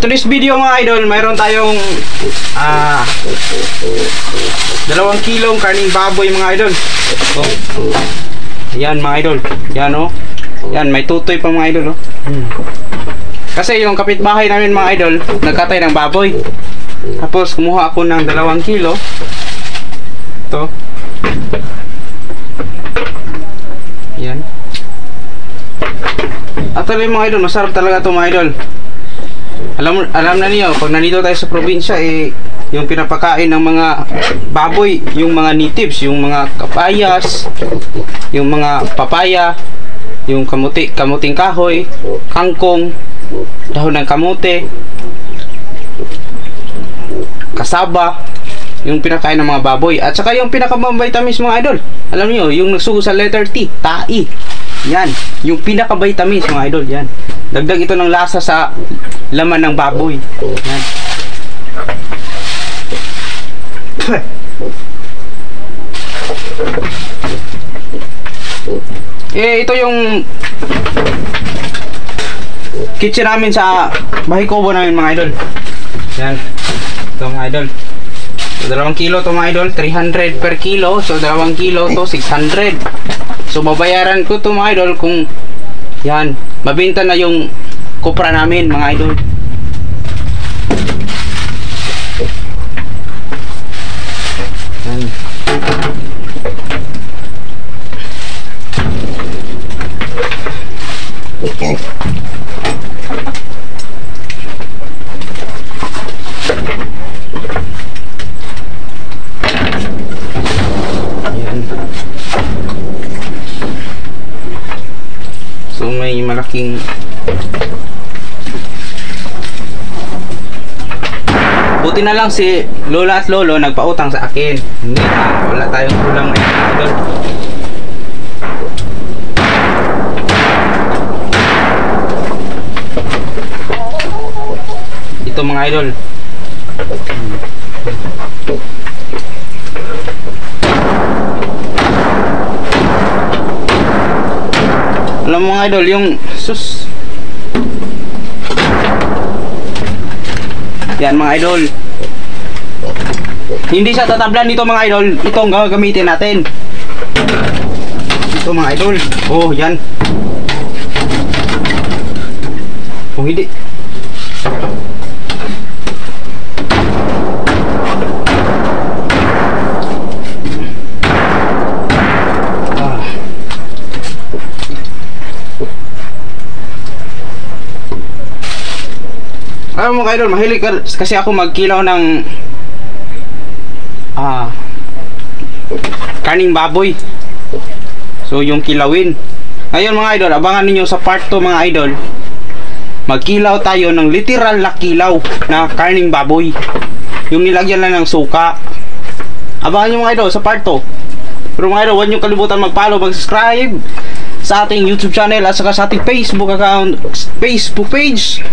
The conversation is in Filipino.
Today's video mga idol, mayroon tayong 2 kilong karning baboy mga idol. So, yan mga idol. Yan oh. Yan, may tutoy pa mga idol oh. Kasi yung kapitbahay namin mga idol, nagkatay ng baboy. Tapos kumuha ako ng 2 kilo. Ito. Yan. Actually mga idol, masarap talaga ito mga idol. Alam na niyo, pag nandito tayo sa probinsya, yung pinapakain ng mga baboy, yung mga natives, yung mga kapayas, yung mga papaya, yung kamuting kahoy, kangkong, dahon ng kamote, kasaba, yung pinakain ng mga baboy. At saka yung pinaka-vitamins mga idol, alam niyo, yung nagsugo sa letter T, tai. Yan, yung pinaka-vitamins mga idol, yan. Dagdag ito ng lasa sa laman ng baboy. Yan. Ito yung kitchen namin sa bahay kubo namin mga idol. Yan. Ito mga idol. So, 2 kilo to mga idol, 300 per kilo. So 2 kilo to 600. So babayaran ko to mga idol kung yan, mabenta na yung kupra namin mga idol. Yan. Okay. So may malaking buti na lang si lola at lolo nagpautang sa akin. Hindi na, wala tayong kulang na idol. Ito mga idol. Alam mo mga idol, yung sus. Yan mga idol. Hindi siya tatablan dito mga idol. Itong gagamitin natin. Ito mga idol. Oh, yan. Kung hindi. Alam mo mga idol, mahilig kasi ako magkilaw ng karning baboy. So yung kilawin. Ngayon mga idol, abangan niyo sa part 2 mga idol. Magkilaw tayo ng literal na kilaw na karning baboy. Yung nilagyan lang ng suka. Abangan niyo mga idol sa part 2. Pero mga idol, huwag niyo kalimutan mag-follow, mag-subscribe sa ating YouTube channel at saka sa ating Facebook account, Facebook page.